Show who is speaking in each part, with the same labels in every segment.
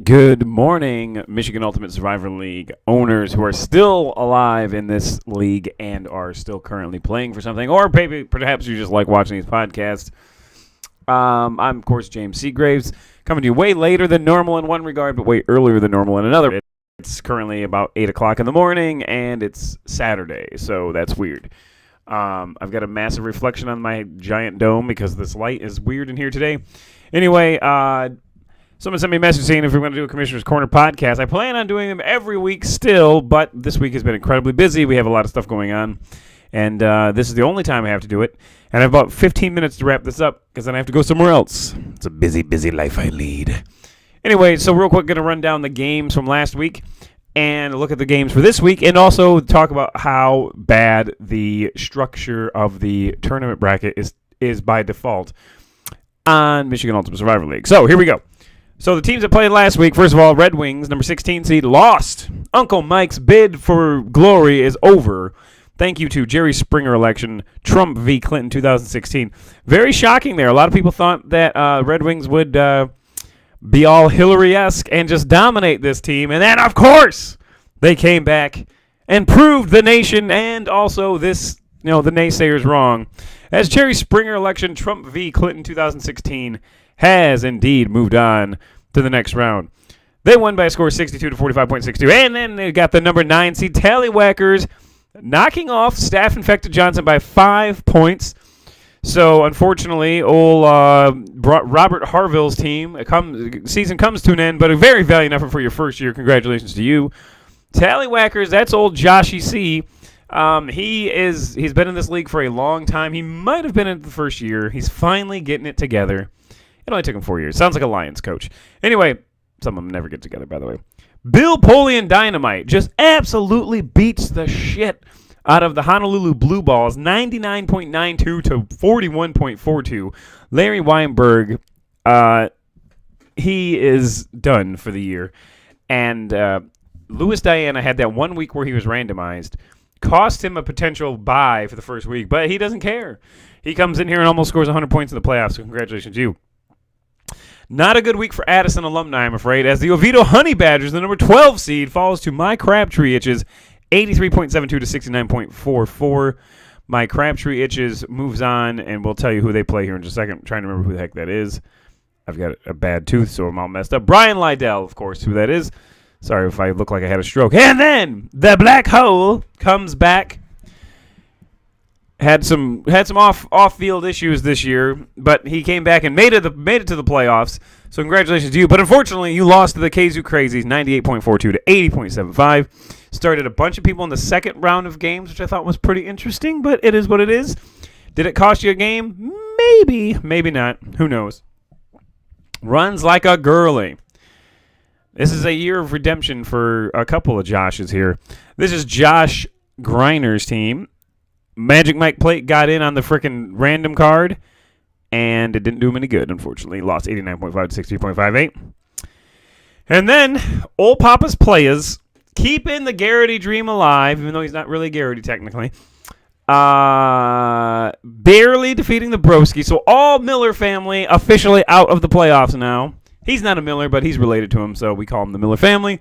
Speaker 1: Good morning, Michigan Ultimate Survivor League owners who are still alive in this league and are still currently playing for something, or maybe perhaps you just like watching these podcasts. I'm, of course, James Seagraves, coming to you way later than normal in one regard, but way earlier than normal in another. It's currently about 8 o'clock in the morning, and it's Saturday, so that's weird. I've got a massive reflection on my giant dome because this light is weird in here today. Anyway, someone sent me a message saying if we're going to do a Commissioner's Corner podcast. I plan on doing them every week still, but this week has been incredibly busy. We have a lot of stuff going on, and this is the only time I have to do it. And I have about 15 minutes to wrap this up because then I have to go somewhere else. It's a busy, busy life I lead. Anyway, so real quick, going to run down the games from last week and look at the games for this week and also talk about how bad the structure of the tournament bracket is by default on Michigan Ultimate Survivor League. So here we go. So the teams that played last week, first of all, Red Wings, number 16 seed, lost. Uncle Mike's bid for glory is over. Thank you to Jerry Springer election, Trump v. Clinton 2016. Very shocking there. A lot of people thought that Red Wings would be all Hillary-esque and just dominate this team. And then, of course, they came back and proved the nation and also the naysayers wrong. As Jerry Springer election, Trump v. Clinton 2016 has indeed moved on to the next round. They won by a score of 62 to 45.62. And then they got the number 9 seed Tallywhackers knocking off Staff-Infected Johnson by 5 points. So, unfortunately, old Robert Harville's team, season comes to an end, but a very valiant effort for your first year. Congratulations to you. Tallywhackers, that's old Joshy C. He's been in this league for a long time. He might have been in the first year. He's finally getting it together. It only took him 4 years. Sounds like a Lions coach. Anyway, some of them never get together, by the way. Bill Polian Dynamite just absolutely beats the shit out of the Honolulu Blue Balls, 99.92 to 41.42. Larry Weinberg, he is done for the year. And Louis Diana had that 1 week where he was randomized. Cost him a potential bye for the first week, but he doesn't care. He comes in here and almost scores 100 points in the playoffs, so congratulations to you. Not a good week for Addison alumni, I'm afraid, as the Oviedo Honey Badgers, the number 12 seed, falls to My Crabtree Itches, 83.72 to 69.44. My Crabtree Itches moves on, and we'll tell you who they play here in just a second. I'm trying to remember who the heck that is. I've got a bad tooth, so I'm all messed up. Brian Lydell, of course, who that is. Sorry if I look like I had a stroke. And then the Black Hole comes back. Had some off-field issues this year, but he came back and made it to the playoffs. So congratulations to you. But unfortunately, you lost to the Kazoo Crazies, 98.42 to 80.75. Started a bunch of people in the second round of games, which I thought was pretty interesting, but it is what it is. Did it cost you a game? Maybe. Maybe not. Who knows? Runs like a girly. This is a year of redemption for a couple of Joshes here. This is Josh Griner's team. Magic Mike Plate got in on the frickin' random card, and it didn't do him any good, unfortunately. Lost 89.5 to 60.58. And then, old Papa's Players, keeping the Garrity dream alive, even though he's not really Garrity technically. Barely defeating the Broski. So all Miller family officially out of the playoffs now. He's not a Miller, but he's related to him, so we call him the Miller family.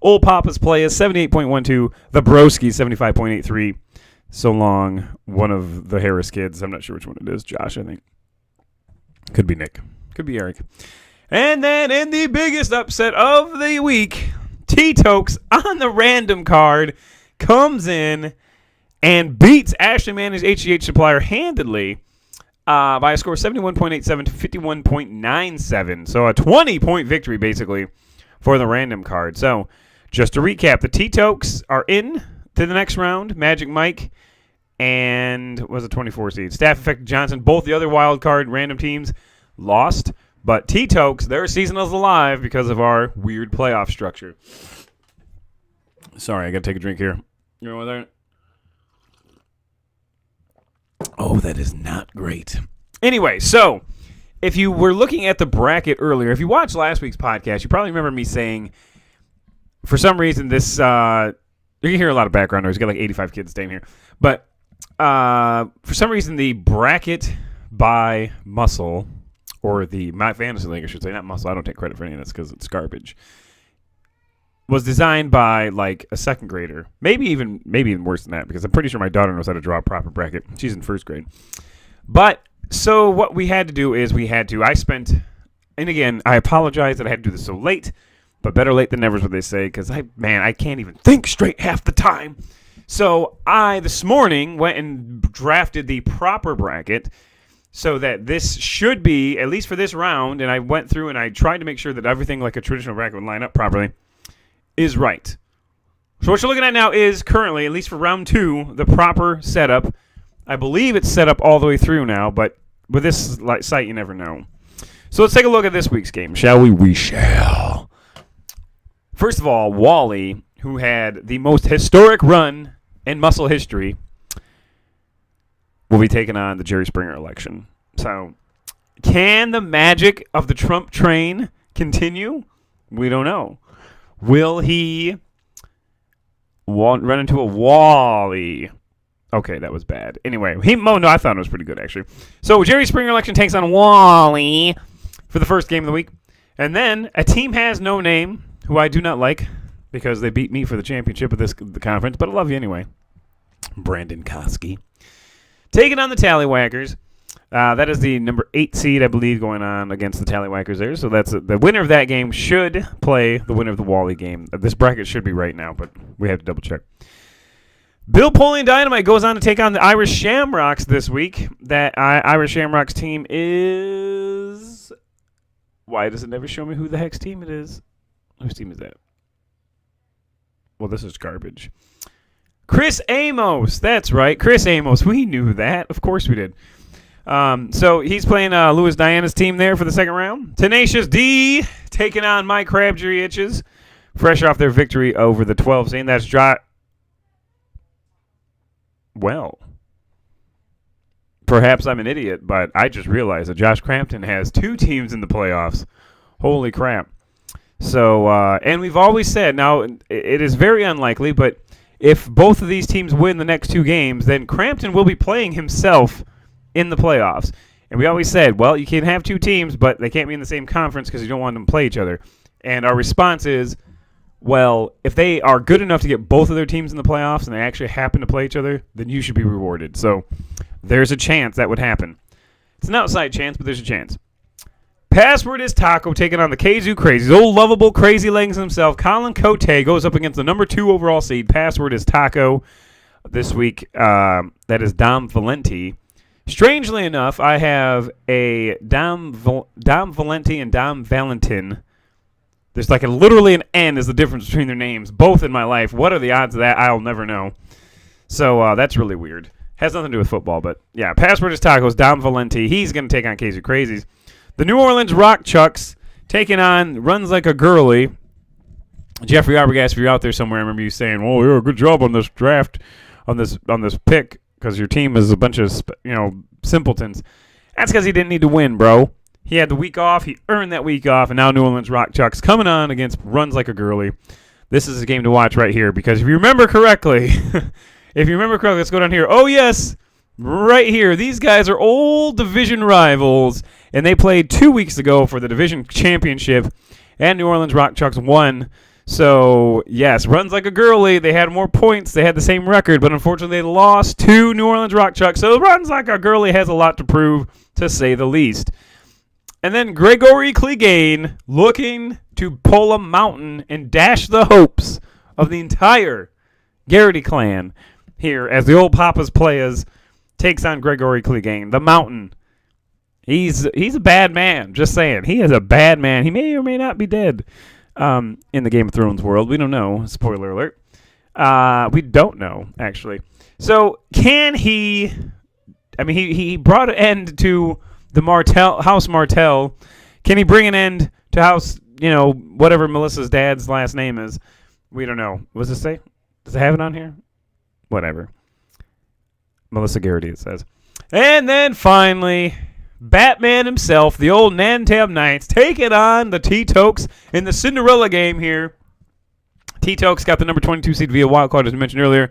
Speaker 1: Old Papa's Players, 78.12. The Broski, 75.83. So long, one of the Harris kids. I'm not sure which one it is. Josh, I think. Could be Nick. Could be Eric. And then in the biggest upset of the week, T-Tokes on the random card comes in and beats Ashley Manning's HGH supplier handedly by a score of 71.87 to 51.97. So a 20-point victory, basically, for the random card. So just to recap, the T-Tokes are in to the next round. Magic Mike and was a 24 seed. Staff-Infected Johnson, both the other wild card random teams, lost. But T-Tokes, their season is alive because of our weird playoff structure. Sorry, I got to take a drink here. You know what that? Oh, that is not great. Anyway, so if you were looking at the bracket earlier, if you watched last week's podcast, you probably remember me saying, for some reason, this... you can hear a lot of background noise. You got like 85 kids staying here. But for some reason, the bracket by MUSL or the My Fantasy League, I should say, not MUSL. I don't take credit for any of this because it's garbage. Was designed by like a second grader, maybe even worse than that, because I'm pretty sure my daughter knows how to draw a proper bracket. She's in first grade. But so what we had to do is and again, I apologize that I had to do this so late, but better late than never is what they say, because I can't even think straight half the time. So I, this morning, went and drafted the proper bracket so that this should be, at least for this round, and I went through and I tried to make sure that everything like a traditional bracket would line up properly, is right. So what you're looking at now is currently, at least for round 2, the proper setup. I believe it's set up all the way through now, but with this site, you never know. So let's take a look at this week's game, shall we? We shall. First of all, Wally, who had the most historic run in MUSL history, will be taking on the Jerry Springer election. So, can the magic of the Trump train continue? We don't know. Will he run into a Wally? Okay, that was bad. Anyway, no, I thought it was pretty good, actually. So, Jerry Springer election takes on Wally for the first game of the week. And then, a team has no name, who I do not like, because they beat me for the championship of the conference, but I love you anyway. Brandon Koski. Taking on the Tallywhackers. That is the number 8 seed, I believe, going on against the Tallywhackers there. So that's the winner of that game should play the winner of the Wally game. This bracket should be right now, but we have to double check. Bill Polian Dynamite goes on to take on the Irish Shamrocks this week. That Irish Shamrocks team is... Why does it never show me who the heck's team it is? Whose team is that? Well, this is garbage. Chris Amos. That's right. Chris Amos. We knew that. Of course we did. So he's playing Louis Diana's team there for the second round. Tenacious D taking on Mike Crabtree Itches. Fresh off their victory over the 12 seed. That's Well, perhaps I'm an idiot, but I just realized that Josh Crampton has 2 teams in the playoffs. Holy crap. So, and we've always said, now it is very unlikely, but if both of these teams win the next 2 games, then Crampton will be playing himself in the playoffs. And we always said, well, you can have 2 teams, but they can't be in the same conference because you don't want them to play each other. And our response is, well, if they are good enough to get both of their teams in the playoffs and they actually happen to play each other, then you should be rewarded. So there's a chance that would happen. It's an outside chance, but there's a chance. Password is Taco taking on the Kazoo Crazies. Old lovable crazy legs himself. Colin Cote goes up against the number 2 overall seed. Password is Taco this week. That is Dom Valenti. Strangely enough, I have a Dom Valenti and Dom Valentin. There's like literally an N is the difference between their names, both in my life. What are the odds of that? I'll never know. So that's really weird. Has nothing to do with football, but yeah. Password is Tacos. Dom Valenti. He's going to take on Kazoo Crazies. The New Orleans Rock Chucks taking on Runs Like a Girly. Jeffrey Arbogast, if you're out there somewhere, I remember you saying, "Well, you're a good job on this draft, on this pick, because your team is a bunch of simpletons." That's because he didn't need to win, bro. He had the week off. He earned that week off, and now New Orleans Rock Chucks coming on against Runs Like a Girly. This is a game to watch right here, because if you remember correctly, let's go down here. Oh yes. Right here, these guys are old division rivals, and they played 2 weeks ago for the division championship, and New Orleans Rock Chucks won. So, yes, Runs Like a Girly. They had more points. They had the same record, but unfortunately they lost to New Orleans Rock Chucks. So Runs Like a Girly has a lot to prove, to say the least. And then Gregory Clegane looking to pull a mountain and dash the hopes of the entire Garrity clan here as the old Papa's Playas takes on Gregory Clegane, the Mountain. He's a bad man. Just saying. He is a bad man. He may or may not be dead in the Game of Thrones world. We don't know. Spoiler alert. We don't know, actually. So can he... I mean, he brought an end to the House Martell. Can he bring an end to House, whatever Melissa's dad's last name is? We don't know. What does it say? Does it have it on here? Whatever. Melissa Garrity, it says. And then finally, Batman himself, the old Nantab Knights, taking on the T-Tokes in the Cinderella game here. T-Tokes got the number 22 seed via wildcard, as we mentioned earlier,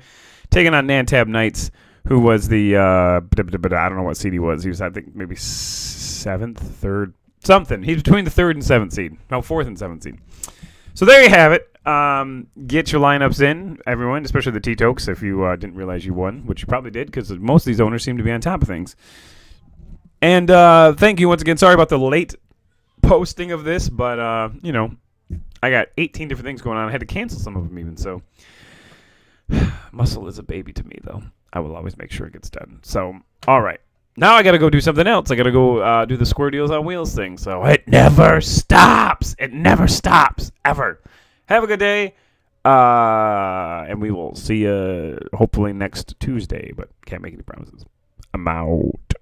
Speaker 1: taking on Nantab Knights, who was the, I don't know what seed he was. He was, I think, maybe 7th, 3rd, something. He's between the 3rd and 7th seed. No, 4th and 7th seed. So there you have it. Get your lineups in, everyone, especially the T-Tokes, if you didn't realize you won, which you probably did because most of these owners seem to be on top of things. And thank you once again. Sorry about the late posting of this, but, I got 18 different things going on. I had to cancel some of them even, so. MUSL is a baby to me, though. I will always make sure it gets done. So, all right. Now I got to go do something else. I got to go do the Square Deals on Wheels thing. So it never stops. It never stops, ever. Have a good day. And we will see you hopefully next Tuesday, but can't make any promises. I'm out.